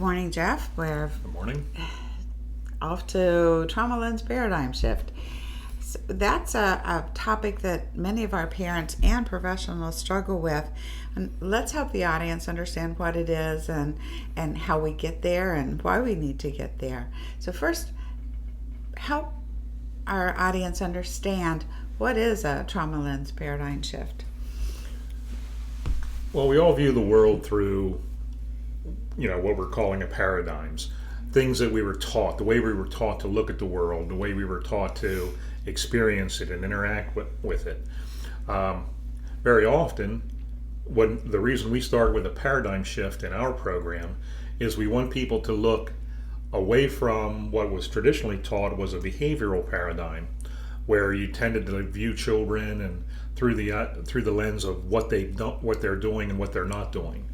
morning, Jeff. We're Good morning. off to trauma lens paradigm shift. So that's a topic that many of our parents and professionals struggle with. And let's help the audience understand what it is and how we get there and why we need to get there. So first, help our audience understand what is a trauma lens paradigm shift. Well, we all view the world through, what we're calling a paradigms. Things that we were taught, the way we were taught to look at the world, the way we were taught to experience it and interact with it. Very often, the reason we start with a paradigm shift in our program is we want people to look away from what was traditionally taught was a behavioral paradigm, where you tended to view children and through the lens of what they're doing and what they're not doing.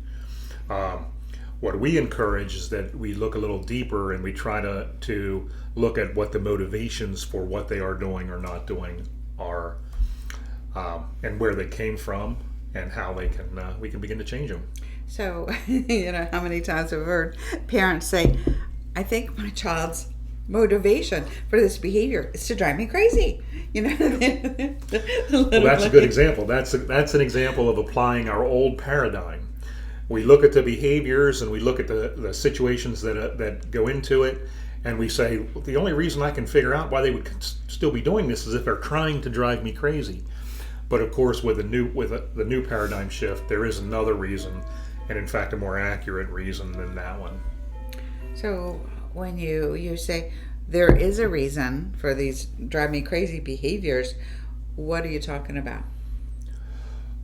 What we encourage is that we look a little deeper and we try to look at what the motivations for what they are doing or not doing are, and where they came from and how we can begin to change them. So, how many times have we heard parents say, I think my child's motivation for this behavior is to drive me crazy. Well, that's a good example. That's an example of applying our old paradigm. We look at the behaviors and we look at the situations that go into it, and we say, well, the only reason I can figure out why they would still be doing this is if they're trying to drive me crazy. But of course, with the new paradigm shift, there is another reason, and in fact, a more accurate reason than that one. So when you say there is a reason for these drive me crazy behaviors, what are you talking about?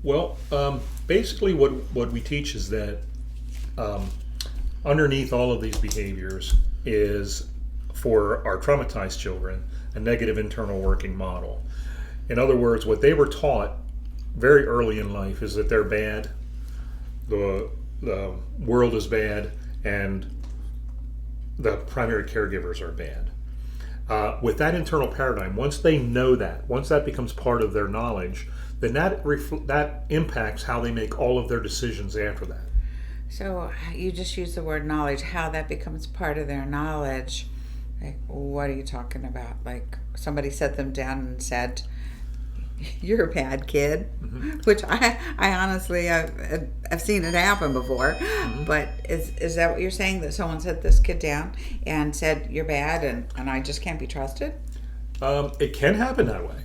Well, basically what we teach is that underneath all of these behaviors is, for our traumatized children, a negative internal working model. In other words, what they were taught very early in life is that they're bad, the world is bad, and the primary caregivers are bad. With that internal paradigm, once they know that, once that becomes part of their knowledge, then that impacts how they make all of their decisions after that. So you just use the word knowledge, how that becomes part of their knowledge. Like, what are you talking about? Like somebody set them down and said, you're a bad kid, mm-hmm. Which I honestly, I've seen it happen before. Mm-hmm. But is that what you're saying, that someone set this kid down and said, you're bad and I just can't be trusted? It can happen that way.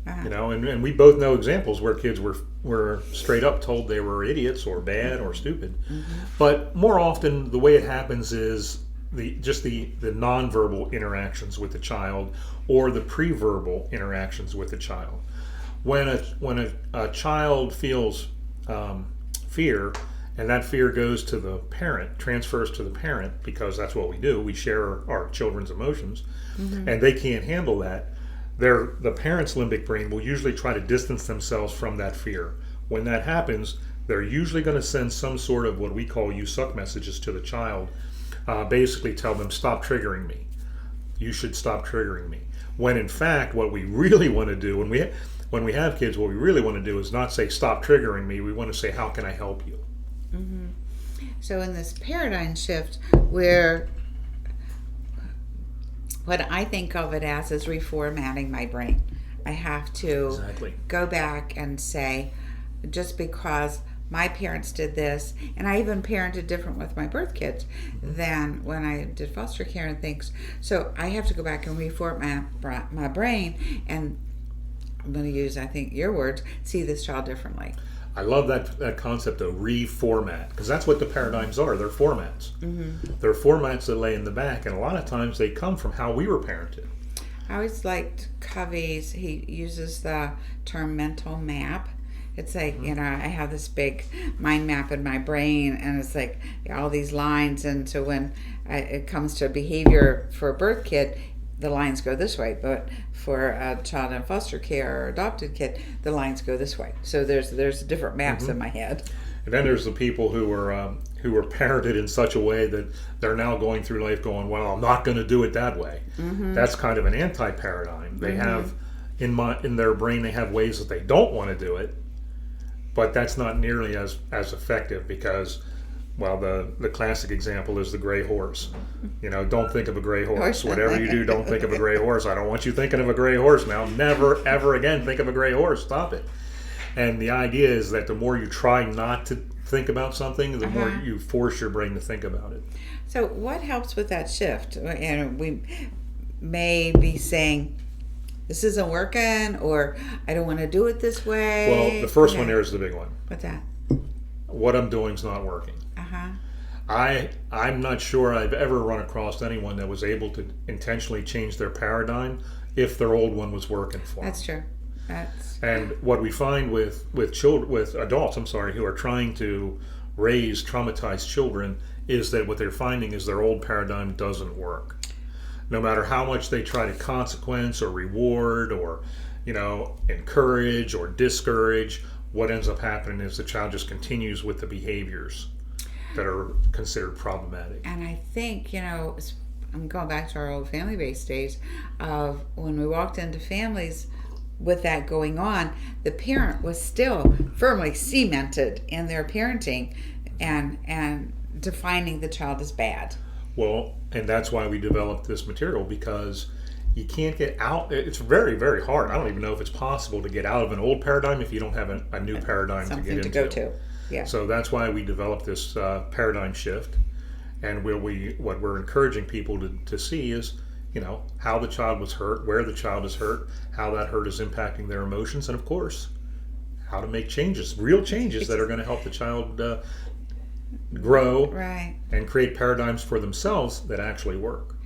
Uh-huh. And we both know examples where kids were straight up told they were idiots or bad or stupid. Mm-hmm. But more often, the way it happens is the nonverbal interactions with the child or the pre-verbal interactions with the child. When a child feels fear, and that fear goes to the parent, transfers to the parent, because that's what we do. We share our children's emotions, mm-hmm. and they can't handle that. The parent's limbic brain will usually try to distance themselves from that fear. When that happens, they're usually going to send some sort of what we call you suck messages to the child. Basically tell them, stop triggering me. You should stop triggering me. When in fact, what we really want to do, when we have kids, what we really want to do is not say, stop triggering me. We want to say, how can I help you? Mm-hmm. So in this paradigm shift, where what I think of it as is reformatting my brain. I have to go back and say, just because my parents did this, and I even parented different with my birth kids mm-hmm. than when I did foster care and things. So I have to go back and reformat my brain, and I'm going to use, I think, your words, see this child differently. I love that concept of reformat, because that's what the paradigms are. They're formats. Mm-hmm. They're formats that lay in the back, and a lot of times they come from how we were parented. I always liked Covey's. He uses the term mental map. It's like, mm-hmm. I have this big mind map in my brain, and it's like all these lines, and so when it comes to behavior for a birth kid, the lines go this way, but for a child in foster care or adopted kid, the lines go this way. So there's different maps mm-hmm. in my head. And then there's the people who were parented in such a way that they're now going through life going, well, I'm not going to do it that way. Mm-hmm. That's kind of an anti-paradigm. They mm-hmm. have in their brain, they have ways that they don't want to do it, but that's not nearly as effective, because Well, the classic example is the gray horse. Don't think of a gray horse. Whatever you do, don't think of a gray horse. I don't want you thinking of a gray horse now. Never, ever again think of a gray horse. Stop it. And the idea is that the more you try not to think about something, the more you force your brain to think about it. So what helps with that shift? We may be saying, this isn't working, or I don't want to do it this way. Well, the first one there is the big one. What's that? What I'm doing is not working. I'm not sure I've ever run across anyone that was able to intentionally change their paradigm if their old one was working for them. That's true. And what we find with adults, who are trying to raise traumatized children, is that what they're finding is their old paradigm doesn't work. No matter how much they try to consequence or reward or, encourage or discourage, what ends up happening is the child just continues with the behaviors that are considered problematic. And I think, I'm going back to our old family-based days of when we walked into families with that going on, the parent was still firmly cemented in their parenting and defining the child as bad. Well, and that's why we developed this material, because you can't get out. It's very, very hard. I don't even know if it's possible to get out of an old paradigm if you don't have a new paradigm to get into. Something to go to. Yeah. So that's why we developed this paradigm shift, and what we're encouraging people to see is, how the child was hurt, where the child is hurt, how that hurt is impacting their emotions, and of course, how to make changes, real changes that are going to help the child grow, right, and create paradigms for themselves that actually work.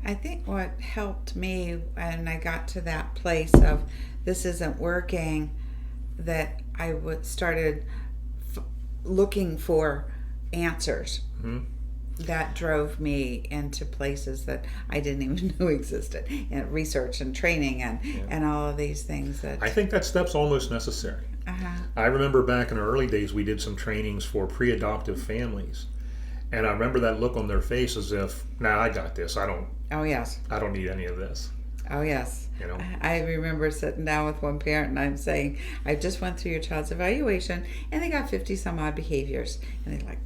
I think what helped me when I got to that place of this isn't working, that I started looking for answers. Mm-hmm. That drove me into places that I didn't even know existed, research and training and all of these things. That I think that step's almost necessary. I remember back in our early days, we did some trainings for pre-adoptive families, and I remember that look on their face as if, "Nah, I got this. I don't. Oh yes. I don't need any of this." Oh yes. I remember sitting down with one parent and I'm saying, "I just went through your child's evaluation, and they got 50 some odd behaviors," and they're like,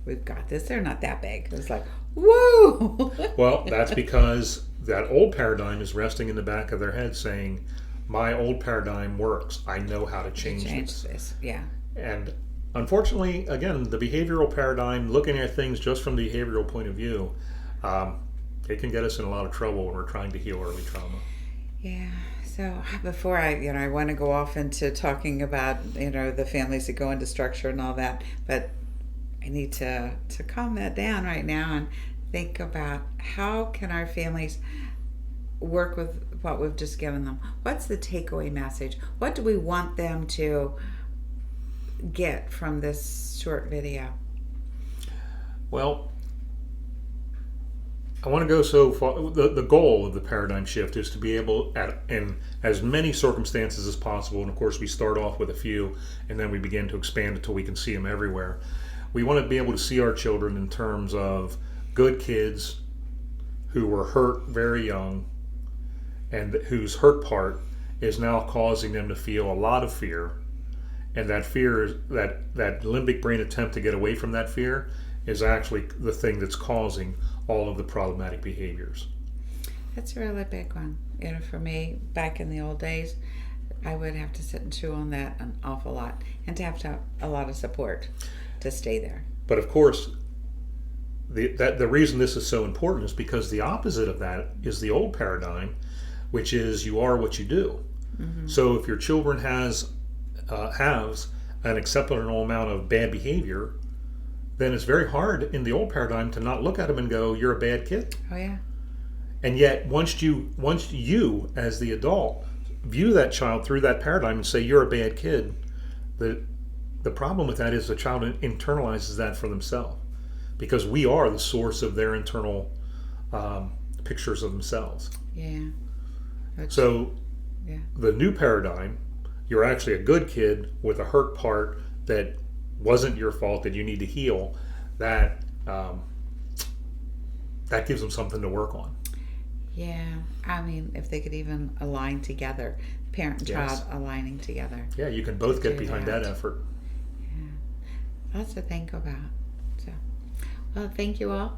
"We've got this. They're not that big." It was like, whoa. Well, that's because that old paradigm is resting in the back of their head saying, my old paradigm works. I know how to change this. Yeah. And unfortunately, again, the behavioral paradigm, looking at things just from the behavioral point of view, it can get us in a lot of trouble when we're trying to heal early trauma. Yeah. So before I want to go off into talking about, the families that go into structure and all that, but I need to calm that down right now and think about how can our families work with what we've just given them. What's the takeaway message? What do we want them to get from this short video? Well, I want to go so far. The goal of the paradigm shift is to be able, in as many circumstances as possible, and of course we start off with a few and then we begin to expand until we can see them everywhere. We want to be able to see our children in terms of good kids who were hurt very young and whose hurt part is now causing them to feel a lot of fear. And that fear, that limbic brain attempt to get away from that fear, is actually the thing that's causing all of the problematic behaviors. That's a really big one. For me, back in the old days, I would have to sit and chew on that an awful lot and to have a lot of support to stay there. But of course, the reason this is so important is because the opposite of that is the old paradigm, which is you are what you do. Mm-hmm. So if your children has an acceptable amount of bad behavior, then it's very hard in the old paradigm to not look at them and go, "You're a bad kid." Oh yeah. And yet, once you as the adult view that child through that paradigm and say you're a bad kid, the problem with that is the child internalizes that for themselves, because we are the source of their internal pictures of themselves. Yeah. So the new paradigm, you're actually a good kid with a hurt part that wasn't your fault that you need to heal. That gives them something to work on. Yeah, I mean, if they could even align together, parent and child aligning together. Yeah, you can both get behind that effort. Yeah, lots to think about. So, well, thank you all.